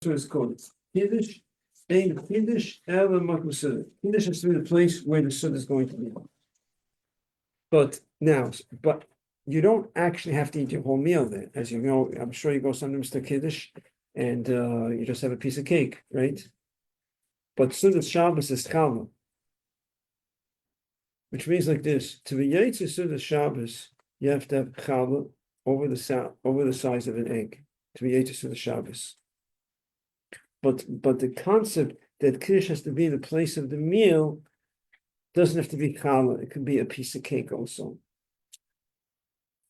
is called Kiddush and Kiddush Ela Makom Suda. Kiddush has to be the place where the Suda is going to be. But you don't actually have to eat your whole meal there. As you know, I'm sure you go sometimes to Kiddush and you just have a piece of cake, right? But Suda Shabbos is Challah, which means like this: to be Yaitz Suda Shabbos, you have to have Challah over the size of an egg to be Yaitz Suda Shabbos. But the concept that Kiddush has to be the place of the meal doesn't have to be challah. It could be a piece of cake also.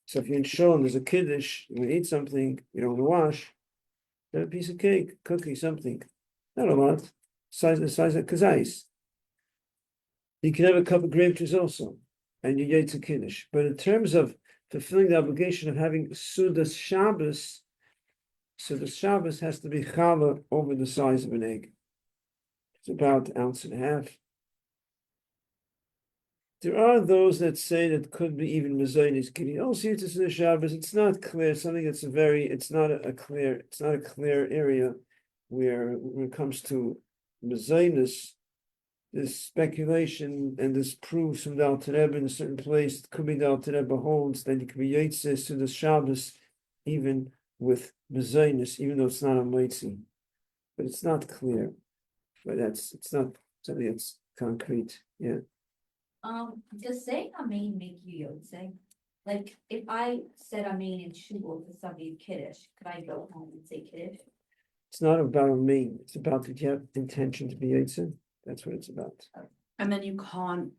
So if you're in shul and there's a Kiddush, you eat something, you don't want to wash, have a piece of cake, cookie, something. Not a lot. The size of kazais. You can have a cup of grape juice also, and you eat a Kiddush. But in terms of fulfilling the obligation of having Sudas Shabbos, so the Shabbos has to be challah over the size of an egg. It's about 1.5 ounces. There are those that say that could be even mezainis kiddush. Also, it's the Shabbos. It's not clear. Something that's it's not a clear area where when it comes to mezainis, there's speculation and there's proofs from the Alter Rebbe in a certain place. It could be the Alter Rebbe holds that you can be yaitzes to the Shabbos even with mezainis, even though it's not a mitzi. But it's not clear. But it's not something that's concrete. Yeah. Does saying Amen make you Yotze? Like, if I said Amen in shul to somebody's Kiddush, could I go home and say Kiddush? It's not about Amen. It's about that you have intention to be Yitzhak. That's what it's about. And then you can't.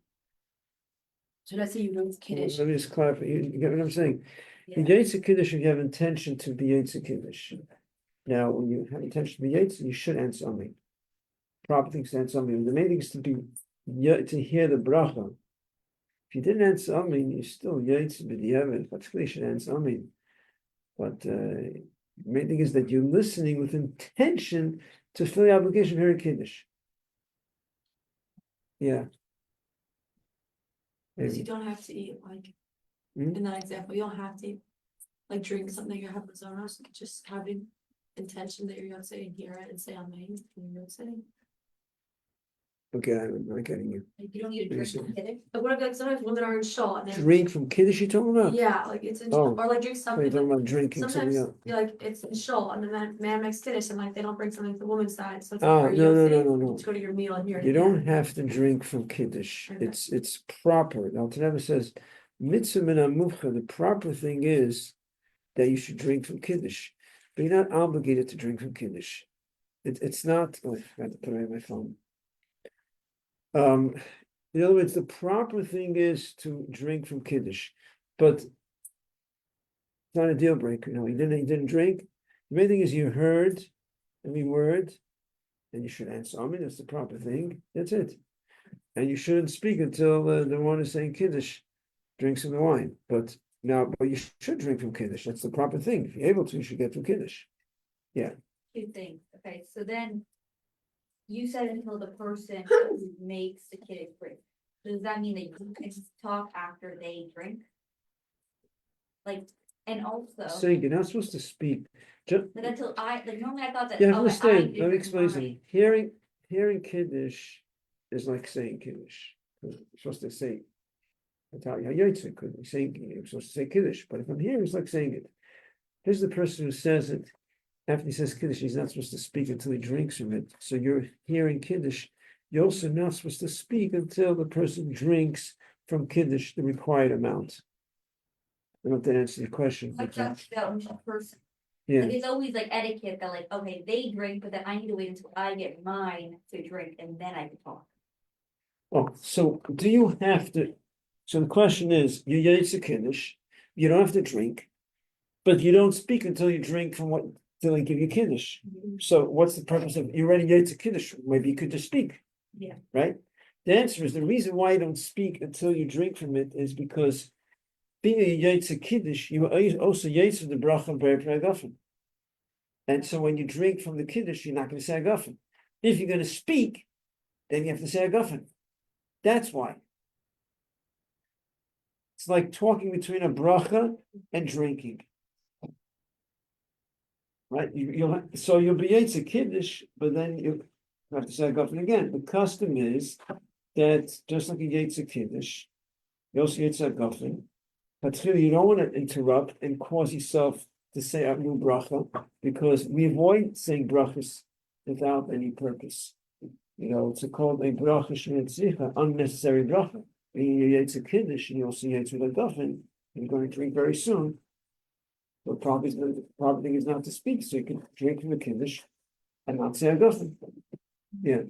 So let's say you don't Kiddush. Let me just clarify. You get what I'm saying? Yeah. The Yitzhak Kiddush, if you have intention to be Yitzhak Kiddush. Now, when you have intention to be Yitzhak, you should answer Amen. Proper things to answer Amen. The main thing is to hear the bracha. If you didn't answer Amen, you're still Yitzhak b'diavad. Particularly, you should answer Amen. But the main thing is that you're listening with intention to fulfill the obligation of hearing Kiddush. Yeah. Because you don't have to eat like in that example, you don't have to like drink something or have a zonos. You could just having intention that you're gonna say and hear it and say Amen and you're gonna say. Okay, I'm not getting you. Like, you don't need to drink from Kiddush? But what if like sometimes women are in shul and then Drink from Kiddush you're talking about? yeah, like it's in Oh. or like drink You're something. talking Like, about drinking something sometimes else. you're like it's in shul and then that man makes Kiddush and like they don't bring something to the woman's side. So it's Ah, like, no. you just go to your meal and hear it. You don't have to drink from Kiddush. Okay. It's proper. Now, Alter Rebbe says, mitzvah min hamufcha, the proper thing is that you should drink from Kiddush, but you're not obligated to drink from Kiddush. It's not. Oh, I forgot to put away my phone. In other words, the proper thing is to drink from Kiddush, but it's not a deal breaker. No, you didn't drink. The main thing is you heard every word, and you should answer Amen. That's the proper thing. That's it. And you shouldn't speak until the one is saying Kiddush drinks from the wine. But you should drink from Kiddush. That's the proper thing. If you're able to, you should get from Kiddush. Yeah. Two things. Okay, so then you said until the person who makes the Kiddush drink. Does that mean that you can talk after they drink? Like, and also. Saying you're not supposed to speak. But until normally I thought that. You have to okay, understand. Let me drink explain wine. something. Hearing Kiddush is like saying Kiddush. You're supposed to say, you're supposed to say Kiddush, but if I'm here, it's like saying it. Here's the person who says it. After he says Kiddush, he's not supposed to speak until he drinks from it. So you're hearing Kiddush. You're also not supposed to speak until the person drinks from Kiddush the required amount. I don't know if that answers your question. Like that's the person. Yeah. Like it's always like etiquette that like, okay, they drink, but then I need to wait until I get mine to drink and then I can talk. Oh, so do you have to? So the question is, you Yaitse Kiddush, you don't have to drink, but you don't speak until you drink from what till they give you Kiddush. So what's the purpose of you already Yaitse Kiddush? Maybe you could just speak. Yeah. Right? The answer is the reason why you don't speak until you drink from it is because being a Yaitse Kiddush, you also Yaitse the bracha ber agafen. And so when you drink from the Kiddush, you're not going to say agafen. If you're going to speak, then you have to say agafen. That's why. It's like talking between a bracha and drinking. right? You'll be Yetzer Kiddush, but then you have to say Hagafen again. The custom is that just like a Yetzer Kiddush, you also Yetzer Hagafen. But you don't want to interrupt and cause yourself to say a new bracha, because we avoid saying brachas without any purpose. It's called a bracha shenitzricha, unnecessary bracha. Being your Yetzer Kiddush and you also Yetzer Hagafen, you're going to drink very soon. The proper thing is not to speak, so you can drink from the Kiddush and not say Hagafen. Yeah.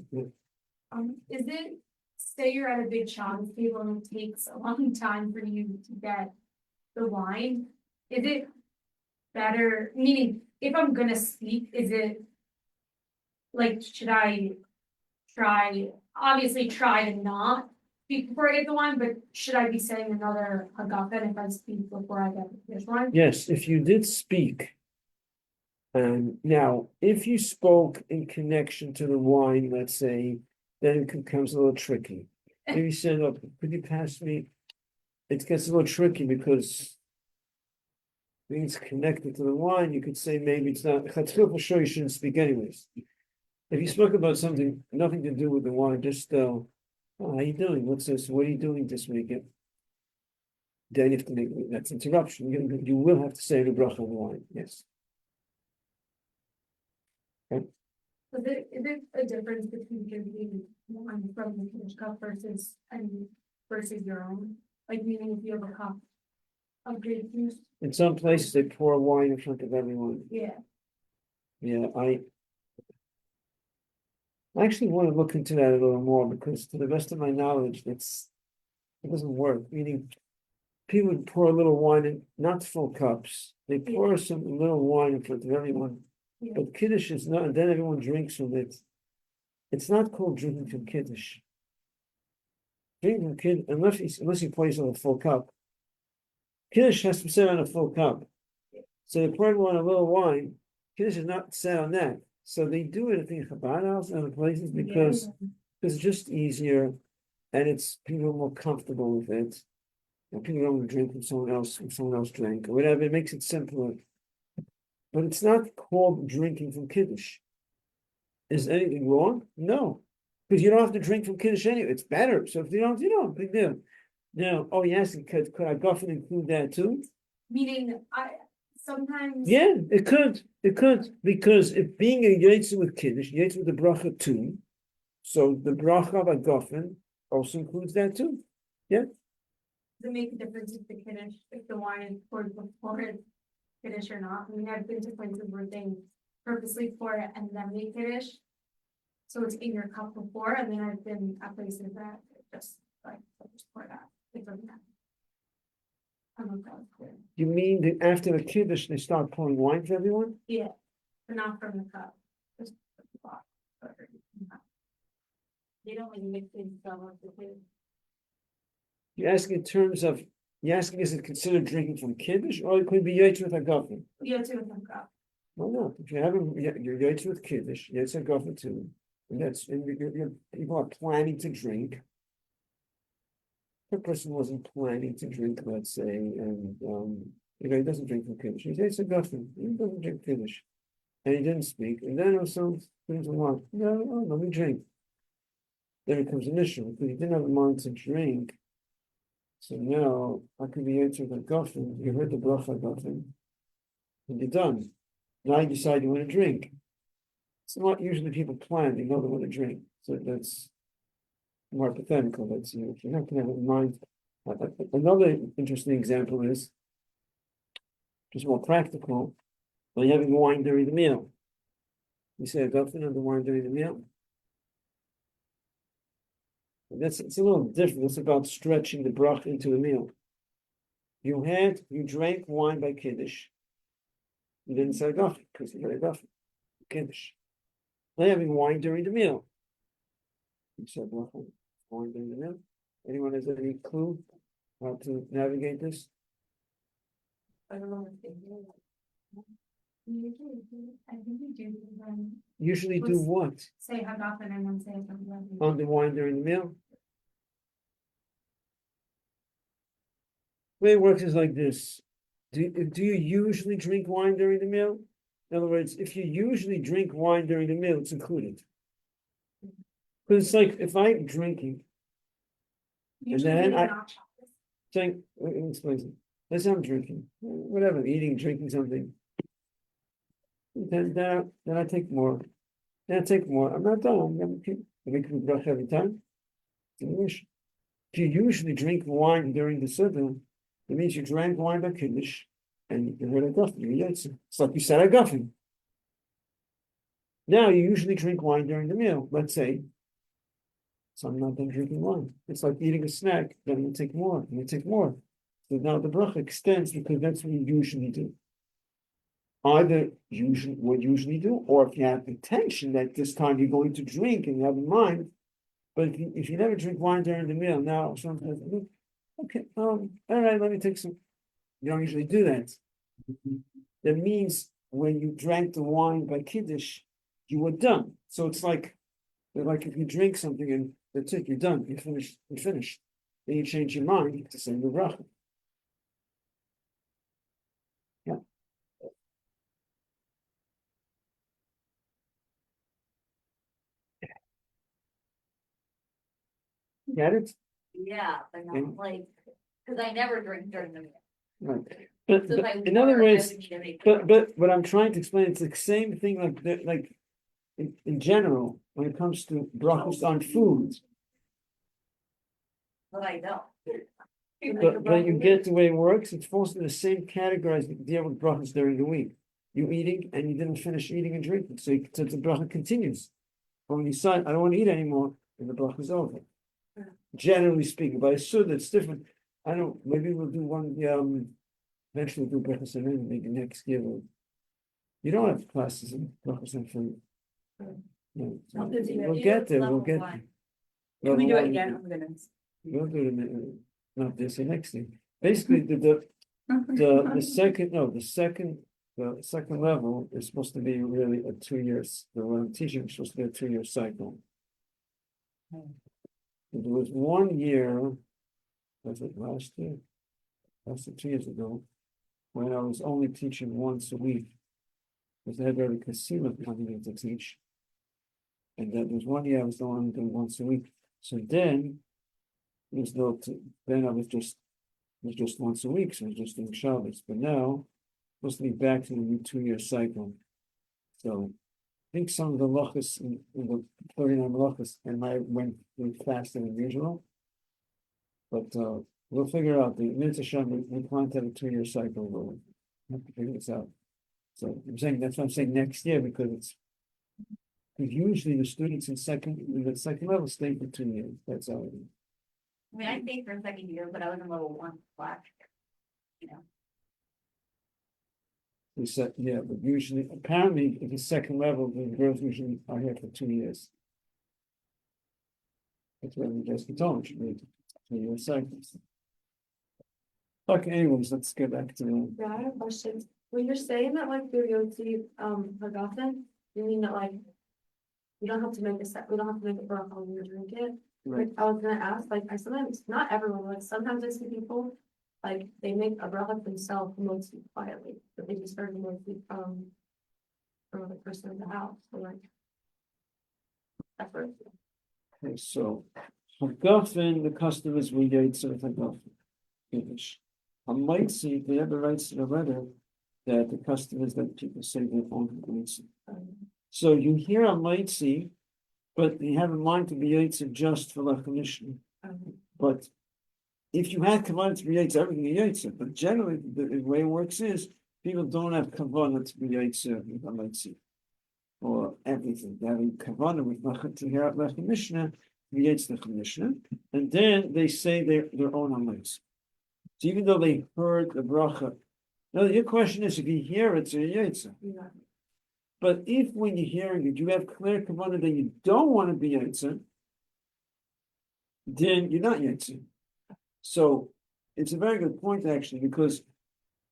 Is it, say you're at a big Shabbos table and it takes a long time for you to get the wine, is it better, meaning if I'm gonna speak, is it like, should I obviously try to not speak before I get the wine, but should I be saying another hagafen if I speak before I get this wine? Yes, if you did speak, now if you spoke in connection to the wine, let's say, then it becomes a little tricky. If you said, "Look, could you pass me?" It gets a little tricky because it's connected to the wine. You could say maybe it's not. For sure, you shouldn't speak anyways. If you spoke about something nothing to do with the wine, just oh, how you doing? What's this? What are you doing this weekend? Then you have to make that's interruption. You will have to say the bracha on the wine. Yes. Okay. Is there a difference between drinking wine from the Kiddush cup versus your own? Like meaning if you have a cup of grape juice? In some places, they pour wine in front of everyone. Yeah. Yeah, I actually want to look into that a little more because, to the best of my knowledge, it doesn't work. Meaning, people would pour a little wine in, not full cups. They pour some little wine in front of everyone. Yeah. But Kiddush is not, and then everyone drinks from it. It's not called drinking from Kiddush. Drinking from Kiddush, unless you pour yourself a full cup. Kiddush has to be set on a full cup. So they pour everyone a little wine. Kiddush is not set on that. So they do it at the Chabad house and other places because it's just easier and it's people are more comfortable with it. And people don't want to drink from someone else drank or whatever. It makes it simpler. But it's not called drinking from Kiddush. Is anything wrong? No. Because you don't have to drink from Kiddush anyway. It's better. So if you don't, big deal. Now, yes, could I go and include that too? Meaning, sometimes. Yeah, it could, because if being a Yetzer with Kiddush, Yetzer with the bracha too, so the bracha of Hagafen also includes that too. Yeah. Does it make a difference if the Kiddush, if the wine is poured before it's Kiddush or not? I mean, I've been to places where they purposely pour it and then make Kiddush. So it's in your cup before, and then I've been at places that just pour that. It doesn't matter. I don't know if that was clear. You mean that after the Kiddush they start pouring wine for everyone? Yeah, but not from the cup. Just the box. They don't like mix in some of the food. You're asking is it considered drinking from Kiddush, or it could be Yetzer with Hagafen? Yeah, two of them cup. Well, no, if you have your Yetzer with Kiddush, Yetzer Hagafen too, and people are planning to drink. The person wasn't planning to drink, let's say, and he doesn't drink from Kiddush. He says Hagafen, he doesn't drink Kiddush, and he didn't speak, and then also things along. No, let me drink. Then it becomes an issue because he didn't have a mind to drink. So now I could be answered with Hagafen. You heard the bracha Hagafen, and you're done. Now you decide you want to drink. It's not usually people plan; they know they want to drink. So that's more hypothetical. That's if you're not going to have in mind. Another interesting example is just more practical. When you're having wine during the meal, you say Hagafen on the wine during the meal. It's a little different. It's about stretching the brach into a meal. You drank wine by Kiddush. You didn't say Hagafen because you had Hagafen. Kiddush. Now having wine during the meal. You said bracha, wine during the meal. Anyone has any clue how to navigate this? I don't know if they do that. I think we do. Usually do what? Say Hagafen and then say Hagafen. On the wine during the meal? The way it works is like this. Do you usually drink wine during the meal? In other words, if you usually drink wine during the meal, it's included. Because it's like if I'm drinking, Usually then they I- not Shabbos. saying, let me explain something. Let's say I'm drinking, whatever, eating, drinking something. Then I take more. Then I take more. I'm not done. I'm gonna keep making brush every time. If you usually drink wine during the Seder, it means you drank wine by Kiddush and you heard a guffin. It's like you said a guffin. Now you usually drink wine during the meal, let's say. So I'm not done drinking wine. It's like eating a snack, then you take more, and you take more. So now the bracha extends because that's what you usually do. Either what you usually do, or if you have intention that this time you're going to drink and you have in mind. But if you never drink wine during the meal, now sometimes, okay, all right, let me take some. You don't usually do that. That means when you drank the wine by Kiddush, you were done. So it's like if you drink something and that's it, you're done, you're finished. Then you change your mind to say the bracha. Yeah. Get it? Yeah, but Okay. not like, because I never drink during the meal. Right. But, So if I in other were, I words, would need to make. but what I'm trying to explain, it's the same thing like in general, when it comes to brachos on food. But I don't. But you get the way it works, it falls in the same category as the deal with brachos during the week. You eating and you didn't finish eating and drinking, so the bracha continues. But when you decide, I don't want to eat anymore, and the bracha is over. Generally speaking, but I assume it's different. I don't, maybe we'll do one, eventually we'll do brachos and maybe next year. You don't have classes in brachos and food. No, we'll get there, we'll get there. Can we do Level it one, again? Oh my goodness. We'll do it, not this, the next thing. Basically, the second level is supposed to be really a 2 years, the one I'm teaching is supposed to be a 2 year cycle. There was 1 year, was it last year? That's 2 years ago, when I was only teaching once a week. Because I had Rabbi Kasima coming in to teach. And then there was 1 year I was only doing once a week. So then then I was just once a week, so I was just doing Shabbos. But now, supposed to be back to the new 2 year cycle. So I think some of the halachos in the 39 halachos and I went faster than usual. But we'll figure out the Mitzvah Shem, we plan to have a 2 year cycle. We'll have to figure this out. So that's why I'm saying next year, because usually the students in the second level stay for 2 years. That's how it is. I mean, I stayed for a second year, but I was in level 1 last year. We said, yeah, but usually, apparently, at the second level, the girls usually are here for 2 years. That's what we just told you, 2 year cycles. Okay, anyways, let's get back to Yeah, I have a question. When you're saying that like Yotzi forgotten, you mean that like we don't have to make we don't have to make a bracha when you drink it? right. Like I was gonna ask, like I sometimes, not everyone, like sometimes I see people, like they make a bracha themselves mostly quietly, but they just heard mostly from the person in the house, so like. That's what. Okay, so Hagafen, the customers we get sort of Hagafen. Finish. Hamotzie, they have the rights to the letter that the customers that people say they own Hamotzie. So you hear Hamotzie, but you have in mind to be Yaitse just for Lachemishna. But if you have kavanah to be Yaitse, everything is Yaitse. But generally, the way it works is people don't have kavanah to be Yaitse with Hamotzie or everything. They have kavanah with to hear out Lachemishna, be Yaitse Lachemishna, and then they say their own Hamotzie. So even though they heard the bracha, now your question is if you hear it, so you're Yaitse. Yeah. But if when you're hearing it, you have clear kavanah that you don't want to be Yaitse, then you're not Yaitse. So it's a very good point actually, because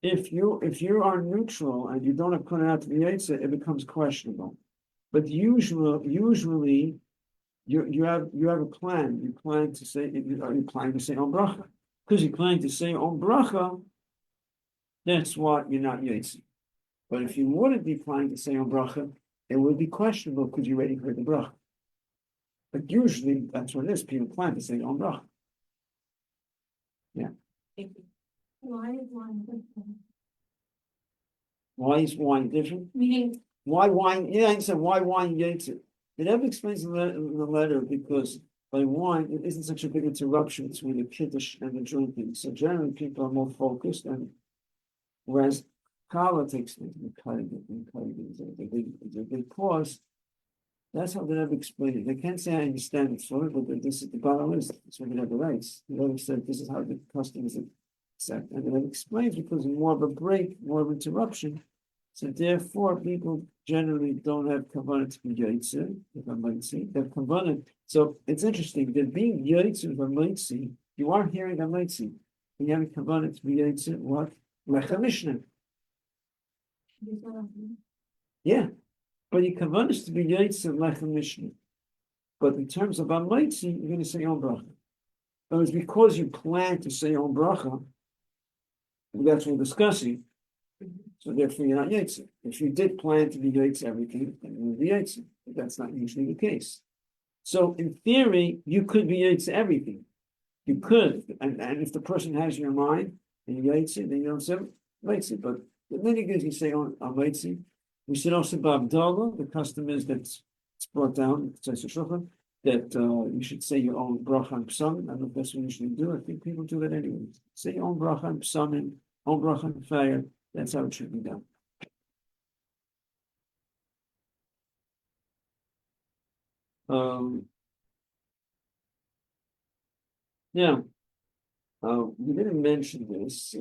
if you are neutral and you don't have kavanah to be Yaitse, it becomes questionable. But usually you have a plan. You plan to say on bracha. Because you're planning to say on bracha, that's what you're not Yaitse. But if you wouldn't be planning to say on bracha, it would be questionable because you already heard the bracha. But usually that's what it is. People plan to say on bracha. Why is wine different? Why is wine different? Meaning, Why wine? Yeah, I said why wine yetzer. It never explains in the letter because by wine it isn't such a big interruption between the kiddush and the drinking. So generally people are more focused, and whereas challah takes the big pause. That's how they never explain it. They can't say I understand it fully, but this is the bottom is that's what they never writes. They never said this is how the custom is accepted, and it explains because more of a break, more of interruption. So therefore, people generally don't have kavanah to be yaitzer, if I might say. They have kavanah. So it's interesting that being yaitzer, if I might say, you are hearing I might say, and you have a kavanah to be yaitzer, what? Lecha Mishnah. Yeah, but you kavanah is to be yaitzer lecha Mishnah. But in terms of Amaitzi, you're going to say on bracha. But it's because you plan to say on bracha, that's what we're discussing. So therefore, you're not Yaitse. If you did plan to be Yaitse everything, then you would be Yaitse. But that's not usually the case. So in theory, you could be Yaitse everything. You could, and if the person has your mind and you Yaitse, then you don't say Yaitse. But then you say on Yaitse. We should also by Abdullah. The custom is that it's brought down that you should say your own bracha and psalm. I don't know if that's what you usually do. I think people do that anyway. Say your own bracha and psalm and own bracha and fire. That's how it should be done. Yeah. We didn't mention this.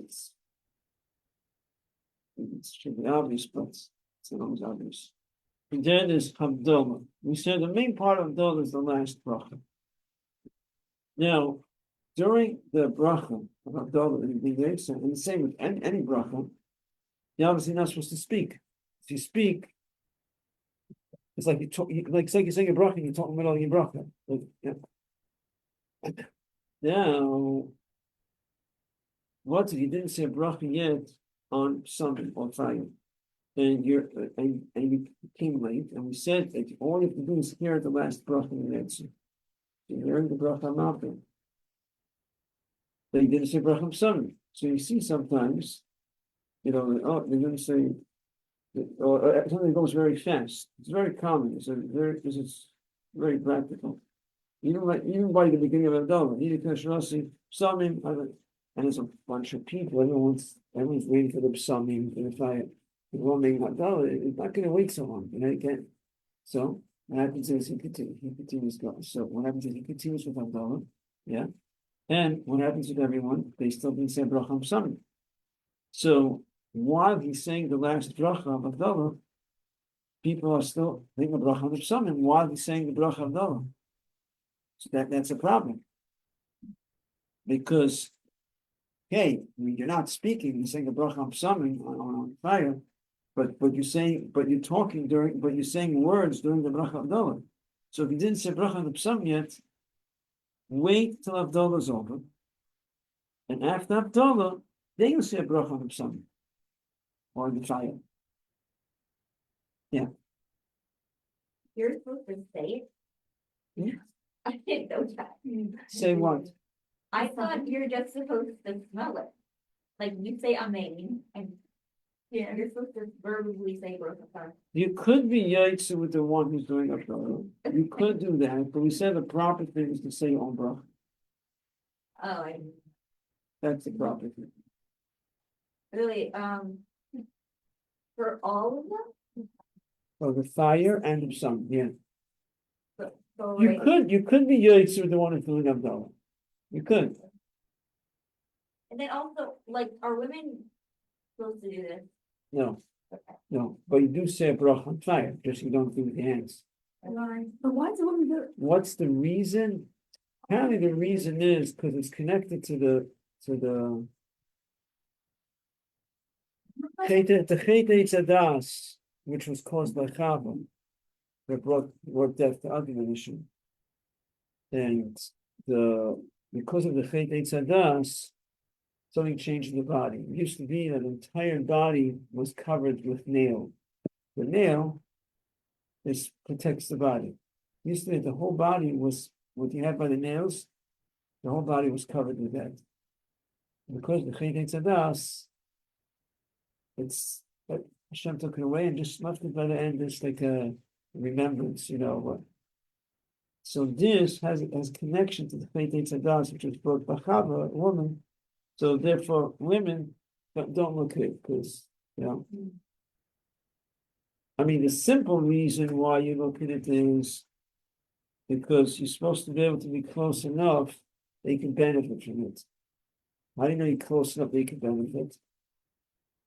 It should be obvious, but it's not always obvious. And then is Havdalah. We said the main part of Havdalah is the last bracha. Now, during the bracha of Havdalah and the same with any bracha, you're obviously not supposed to speak. If you speak, it's like you talk, like say you're saying a bracha, and you talk in the middle of your bracha. Like, yeah. Now, what if you didn't say a bracha yet on something or fire, and you came late, and we said that all you have to do is hear the last bracha in the answer. You're hearing the bracha malkin. But you didn't say bracha something. So you see sometimes, they're going to say, or something goes very fast. It's very common. It's very practical. Even by the beginning of Adar, psalmim, and there's a bunch of people. Everyone's waiting for the psalmim and the fire. The one making Adar, it's not going to wait so long. Again. So what happens is he continues going. So what happens is he continues with Adar, yeah. And what happens with everyone? They still didn't say bracha psalmim. So while he's saying the last bracha of Havdalah, people are still thinking of bracha of psalmim while he's saying the bracha of Havdalah. So that's a problem. Because, hey, you're not speaking, you're saying a bracha of psalmim on fire, but you're saying words during the bracha of Havdalah. So if you didn't say bracha of psalmim yet, wait till Havdalah is over, and after Havdalah, then you'll say a bracha of psalmim. Or the fire. Yeah. You're supposed to say it? Yeah. I didn't know that. Say what? I thought you're just supposed to smell it. Like you say amen, and you're supposed to verbally say bracha. You could be yaitse with the one who's doing Havdalah. You could do that, but we said the proper thing is to say your own bracha. Oh, That's the proper thing. really, for all of them? Oh, the fire and the sun, yeah. So, You could be yaitse with the one who's doing Havdalah. You could. and then also, like, are women supposed to do this? No, Okay. no, but you do say a bracha on fire, just you don't do it with your hands. But why does a woman do it? What's the reason? Apparently the reason is because it's connected to the Chet Eitzadas, which was caused by Chava, that brought death to Adam issue. And because of the Chet Eitzadas, something changed in the body. It used to be that the entire body was covered with nail. The nail protects the body. It used to be that the whole body was what you have by the nails, the whole body was covered with that. Because the Kiddush and Hamotzie, it's that Hashem took it away and just left it by the end. It's like a remembrance, So this has connection to the Kiddush and Hamotzie, which was brought by Chava, a woman. So therefore, women don't look at it because I mean, the simple reason why you look at it is because you're supposed to be able to be close enough that you can benefit from it. How do you know you're close enough that you can benefit?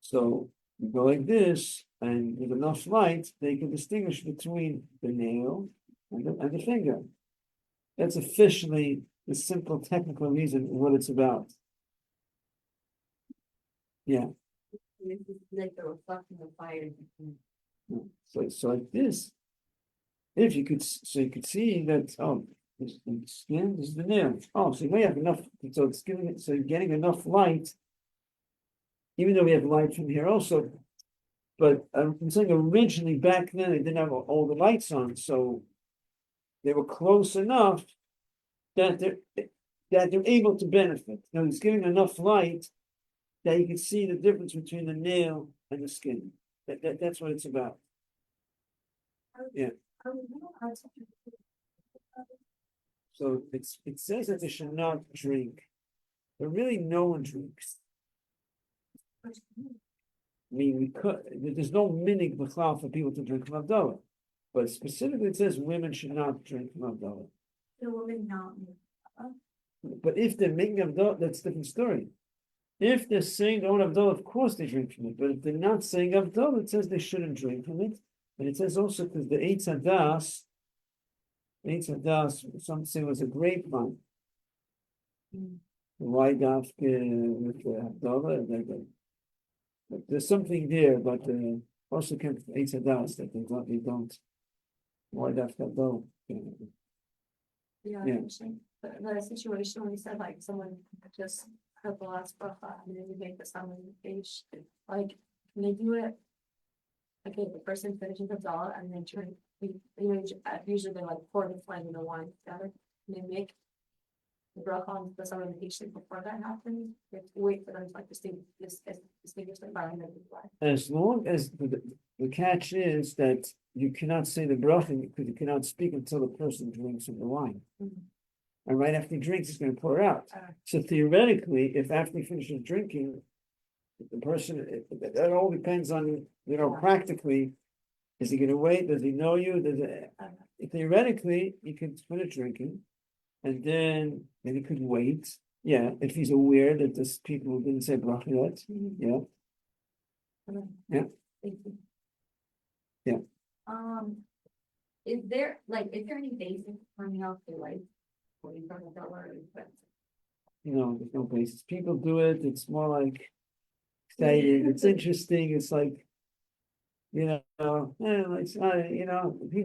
So you go like this, and with enough light, they can distinguish between the nail and the finger. That's officially the simple technical reason what it's about. Yeah. This is like the reflection of fire. So like this, if you could, so you could see that, this is the skin, this is the nail. So you may have enough, so it's giving it, so you're getting enough light, even though we have light from here also. But I'm saying originally back then, they didn't have all the lights on, so they were close enough that they're able to benefit. Now it's giving enough light that you can see the difference between the nail and the skin. That's what it's about. Yeah. So it says that they should not drink, but really no one drinks. I mean, there's no minig b'chlal for people to drink from Havdalah, but specifically it says women should not drink from Havdalah. The woman not. But if they're making Havdalah, that's a different story. If they're saying their own Havdalah, of course they drink from it. But if they're not saying Havdalah, it says they shouldn't drink from it. And it says also because the Eitz Hadas, some say was a grapevine. Why with the Havdalah? But there's something there, but also came from Eitz Hadas that they don't. Why Havdalah? Yeah, interesting. But the situation when you said like someone just had the last bracha and then you make the sound on the page, like can they do it? Okay, the person finishes the dollar and then turn, usually they like pour the flame and the wine together. And they make the bracha on the sound on the page before that happens. You have to wait for them to like distinguish the fire and then As long as the catch is that you cannot say the bracha because you cannot speak until the person drinks from the wine. And right after he drinks, he's going to pour out. So theoretically, if after he finishes drinking, the person, that all depends on, practically, is he going to wait? Does he know you? Theoretically, he could finish drinking, and then he could wait. Yeah, if he's aware that this people didn't say bracha yet. Yeah. Yeah. Yeah. Is there any basis for me to like what you talking about or There's no basis. People do it. It's more like excited. It's interesting. It's like, people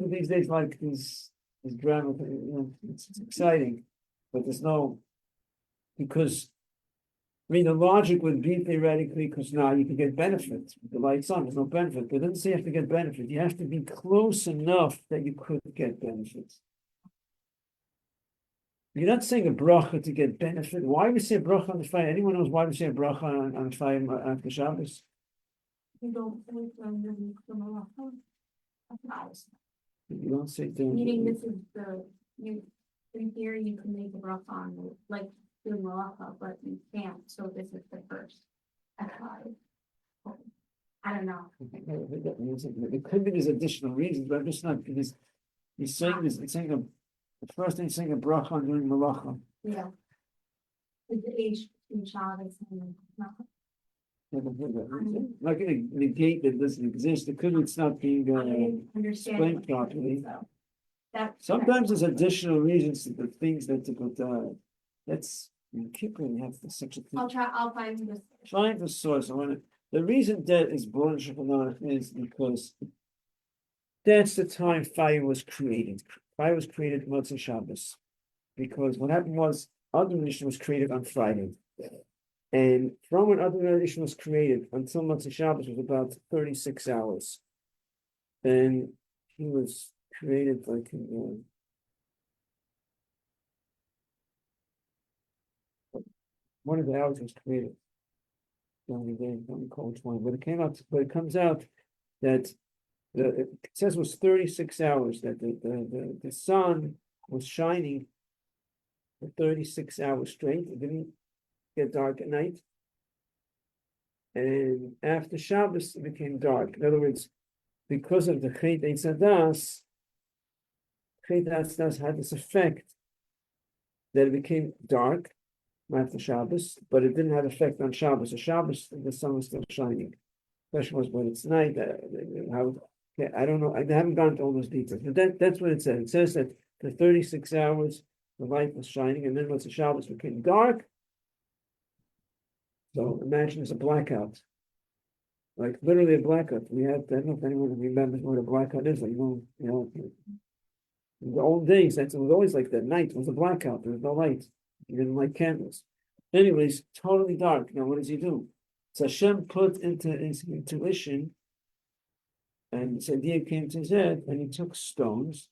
these days like this drama. It's exciting, but there's no, because the logic would be theoretically because now you can get benefit. The light's on, there's no benefit. But it doesn't say you have to get benefit. You have to be close enough that you could get benefits. You're not saying a bracha to get benefit. Why we say a bracha on the fire? Anyone knows why we say a bracha on the fire after Shabbos? You don't think when You don't say meaning this is in theory you can make a bracha on like do malacha, but you can't, so this is the first. I don't know. It could be there's additional reasons, but I'm just not, because he's saying this, it's saying the first thing he's saying a bracha on doing malacha. Yeah. Is the age in Shabbos and malacha? Not going to negate that it doesn't exist. It could, it's not being explained properly. Sometimes there's additional reasons to the things that that's Kippur, you have such a thing. I'll find this. Find the source. The reason that is born Shulchan is because that's the time fire was created. Fire was created Motzei Shabbos. Because what happened was, Adar was created on Friday. And from when Adar Rishon was created until Motzei Shabbos was about 36 hours. And he was created like one of the hours was created. Don't recall which one, but it comes out that it says it was 36 hours that the sun was shining for 36 hours straight. It didn't get dark at night. And after Shabbos, it became dark. In other words, because of the Chet Eitz Hadas, Chet Eitz Hadas had this effect that it became dark after Shabbos, but it didn't have effect on Shabbos. So Shabbos, the sun was still shining. The question was when it's night, how, I don't know, I haven't gone to all those details, but that's what it says. It says that for 36 hours, the light was shining, and then once the Shabbos became dark, so imagine it's a blackout. Like literally a blackout. We had, I don't know if anyone remembers what a blackout is, like, in the old days, it was always like that. Night was a blackout, there was no light. You didn't light candles. Anyways, totally dark. Now what does he do? So Hashem put into his intuition, and this idea came to his head, and he took stones,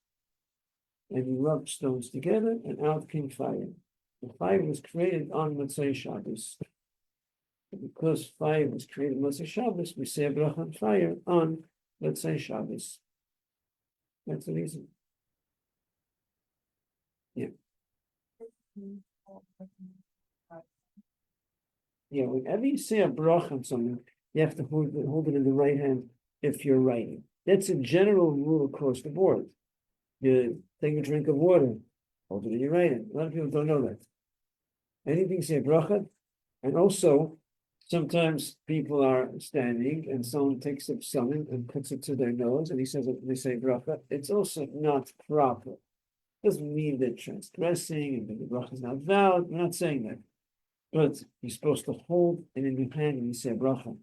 and he rubbed stones together, and out came fire. The fire was created on Motzei Shabbos. Because fire was created on Motzei Shabbos, we say a bracha on fire on Motzei Shabbos. That's the reason. Yeah. Yeah, whenever you say a bracha on something, you have to hold it in the right hand if you're writing. That's a general rule across the board. You take a drink of water, hold it in your right hand. A lot of people don't know that. Anything say bracha, and also sometimes people are standing and someone takes up something and puts it to their nose and they say bracha. It's also not proper. Doesn't mean they're transgressing and the bracha is not valid. We're not saying that. But you're supposed to hold it in your hand and you say bracha.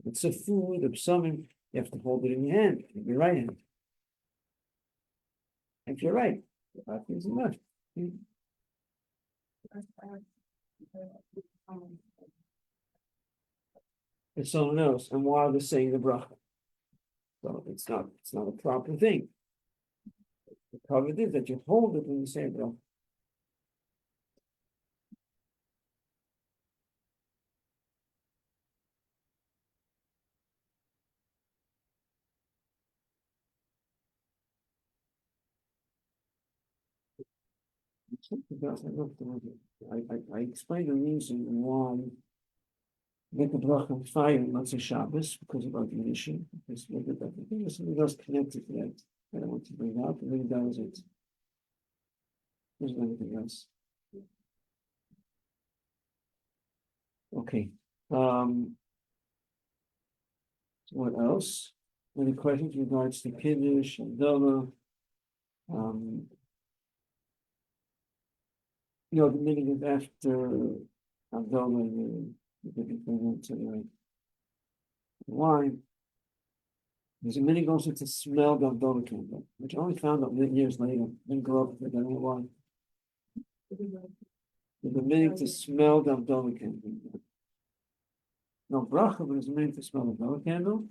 It's a food of something, you have to hold it in your hand, in your right hand. If you're right, that is enough. It's someone else, and while they're saying the bracha. So it's not a proper thing. The cover is that you hold it when you say bracha. I explained the reason why make the bracha on fire on Motzei Shabbos because of our condition. Because I think there's something else connected to that I want to bring up. And maybe that was it. There's anything else. Okay. What else? Any questions in regards to Kiddush and Hamotzie? The meaning is after Hamotzie, to the wine. There's a meaning also to smell the Hamotzie candle, which I only found out years later. Didn't grow up with it, I don't know why. There's a meaning to smell the Hamotzie candle. No bracha, but there's a meaning to smell the Hamotzie candle.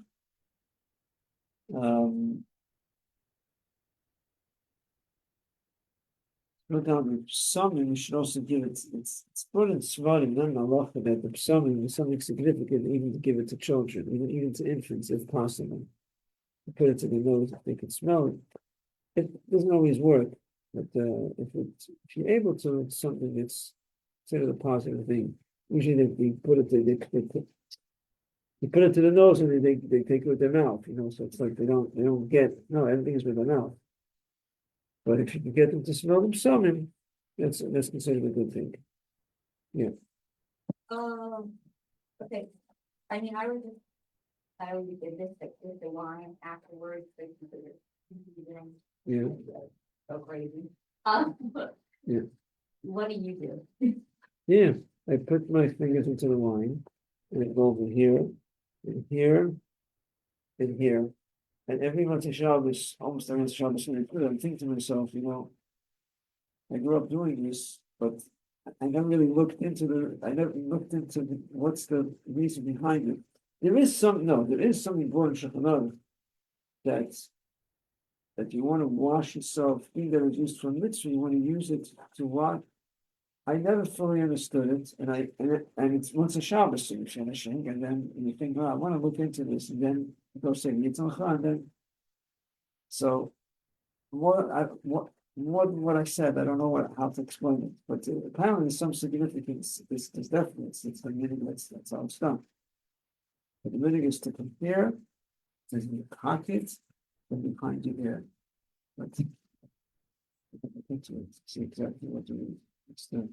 Look down the psalmim, we should also give it, it's put in Svarim, not in halacha, that the psalmim is something significant, even to give it to children, even to infants, if possible. Put it to the nose if they can smell it. It doesn't always work, but if you're able to, it's something that's considered a positive thing. Usually they put it to they put it to the nose and they take it with their mouth, so it's like they don't get, no, everything is with their mouth. But if you can get them to smell them something, that's considered a good thing. Yeah. Okay. I mean, I would be sadistic with the wine afterwards. Yeah. So crazy. Yeah. What do you do? Yeah. I put my fingers into the wine and it goes in here, and here, and here. And every Motzei Shabbos, almost every Shabbos, I'm thinking to myself, I grew up doing this, but I never really looked into what's the reason behind it. There is something brought in Shulchan Aruch that you want to wash yourself, thing that is used for mitzvah, you want to use it to wash. I never fully understood it, and it's once a Shabbos so you're finishing, and then you think, oh, I want to look into this, and then you go say Yitzhak, and then so more than what I said, I don't know how to explain it, but apparently there's some significance. There's definitely it's the meaning. That's how it's done. But the meaning is to compare to the pocket and behind your ear. But see exactly what you mean. It's the.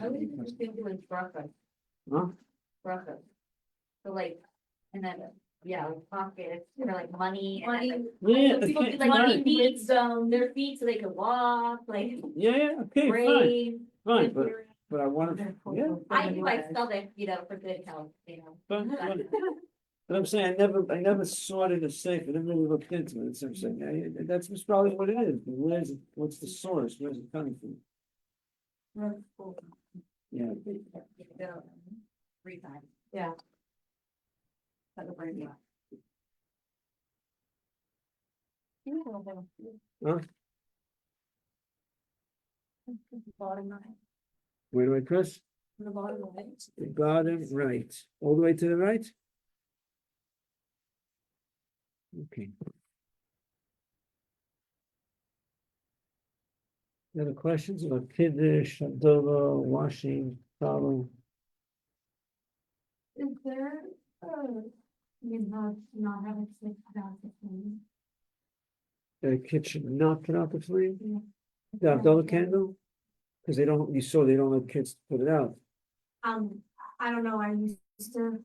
I would just think it was bracha, Huh? bracha. So like, and then, yeah, like pockets, or like money. and Money. then, Yeah, like, people okay, do, like fine. feet, their feet so they can walk, like Yeah, okay, brave. fine, but I want to, yeah. I do myself, for good health, But I'm saying I never saw it in a safe. I never really looked into it. So I'm saying that's probably what it is. What's the source? Where's it coming from? Yeah. 3 times. Yeah. That'll bring you up. Huh? Bottom right. Where do I press? The bottom right. The bottom right. All the way to the right? Okay. Any other questions about Kiddush, Adar, washing, problem? Is there, not have it sit without the flame? The kitchen not put out the flame? Yeah. The Abdullah candle? Because they don't let kids put it out. I don't know, I used to,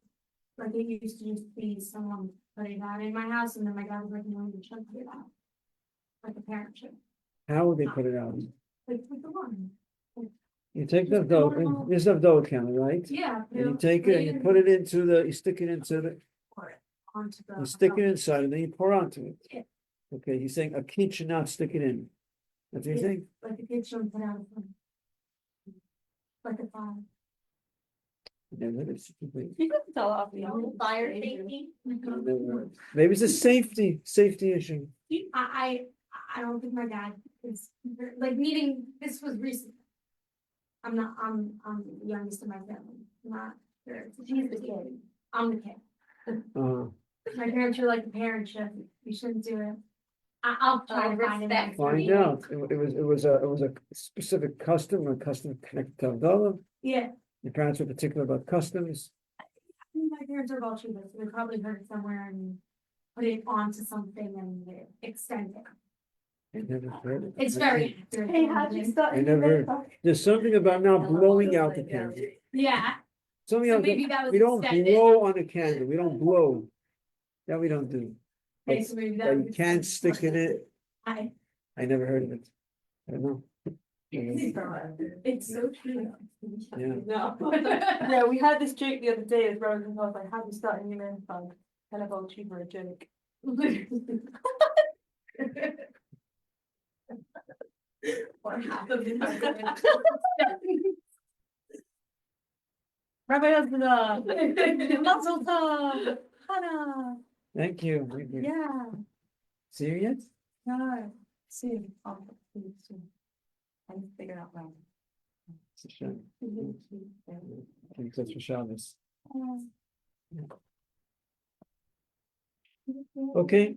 like, it used to just be someone putting that in my house, and then my dad was like, no, you shouldn't put it out. Like a parent should, How would they put it out? like, with the one. You take the Abdullah, this is Abdullah candle, right? Yeah. And you take it and you put it into you stick it into the, Pour it onto the. you stick it inside and then you pour onto it. Yeah. Okay, he's saying a kid should not stick it in. That's what you Yeah. think? Like the kids shouldn't put out a flame. Like a fire. You can tell off the Fire safety. Maybe it's a safety issue. I don't think my dad is, like, meeting, this was recent. I'm the youngest of my family, not sure. She's the kid. I'm the kid. My parents are like the parent should, you shouldn't do it. I'll try to find respect. it. Find out. It was a specific custom connected to Abdullah. Yeah, Your parents were particular about customs. my parents are Bolsheviks, so they probably heard it somewhere and put it onto something and they extend it. I never heard it. It's very accurate. Hey, how'd you start? I never heard. There's something about not blowing out the candle. Yeah, Something so else. maybe that was We don't extended. blow on the candle. We don't blow. That we don't do. Okay, so maybe that But you was can't extended. stick in it. I, I never heard of it. I don't know. it's so true. Yeah. No. Yeah, we had this joke the other day as Rose and I was like, how do you start a new men fund? Kind of old cheaper a joke. What happened? Rabbi Osdoba. Mazel tov. Hannah. Thank you. Yeah. See you yet? No. Soon. Soon. I need to figure out when. It's a shame. I think that's for Shabbos. Okay.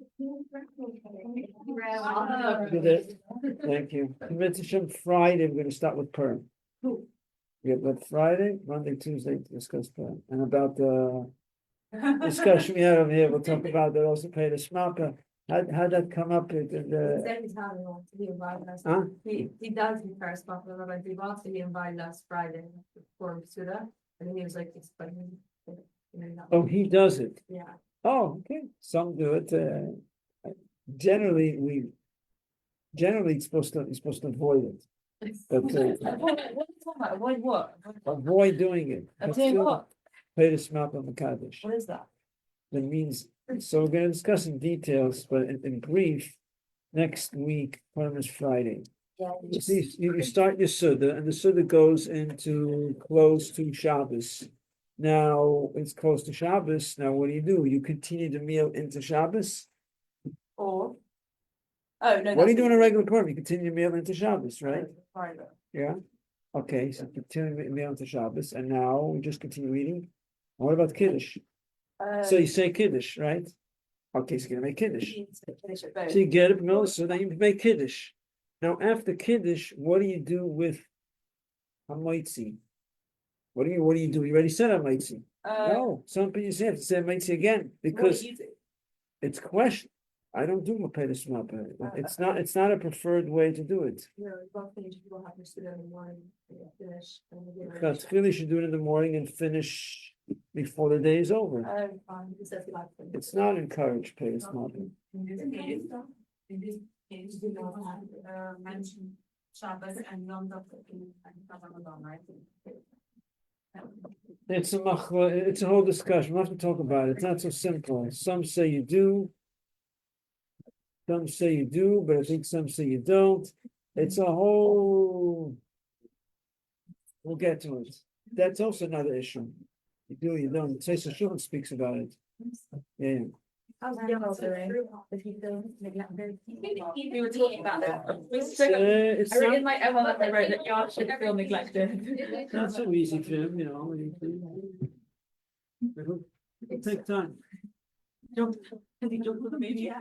Did it. Thank you. Mitzvah Friday, we're gonna start with Purim. We have that Friday, Monday, Tuesday to discuss Purim. And about the discussion we had over here, we'll talk about the also pay the smaka. How'd that come up? Every time he wants to be invited us. Huh? He does the first month of Rabbi Osdoba, so he invited us Friday for Suda, and then he was like explaining. Oh, he does it. Yeah. Oh, okay. Some do it. Generally, it's supposed to avoid it. But What are you talking about? Avoid what? avoid doing it. Avoid what? Pay the smaka on the Kaddish. What is that? That means, so we're gonna discuss in details, but in brief, next week, Purim is Friday. You see, you start your Suda, and the Suda goes into close to Shabbos. Now, it's close to Shabbos, now what do? You continue the meal into Shabbos? Or. Oh, no. What do you do in a regular program? You continue the meal into Shabbos, right? Right. Yeah, okay, so continue the meal into Shabbos, and now we just continue eating. And what about Kiddush? So you say Kiddush, right? Okay, so you're gonna make Kiddush. So you get it, so then you make Kiddush. Now, after Kiddush, what do you do with Hamotzie? What do you do? You already said Hamotzie. No, some people say have to say Hamotzie again, because it's question. I don't do Mapedus Maped. It's not a preferred way to do it. Because Philly should do it in the morning and finish before the day is over. It's not encouraged, Pedus Maped. Mention Shabbos and Yom Tov in Ramadan, right? It's a whole discussion. We'll have to talk about it. It's not so simple. Some say you do. Some say you do, but I think some say you don't. It's a whole. We'll get to it. That's also another issue. You do, you don't. Tzeis HaShulchan speaks about it. Yeah. How's the yellow doing? We were talking about that. It's I wrote in my ML, I wrote that y'all should feel neglected. not so easy for him, you know. It'll take time. Jump with the media.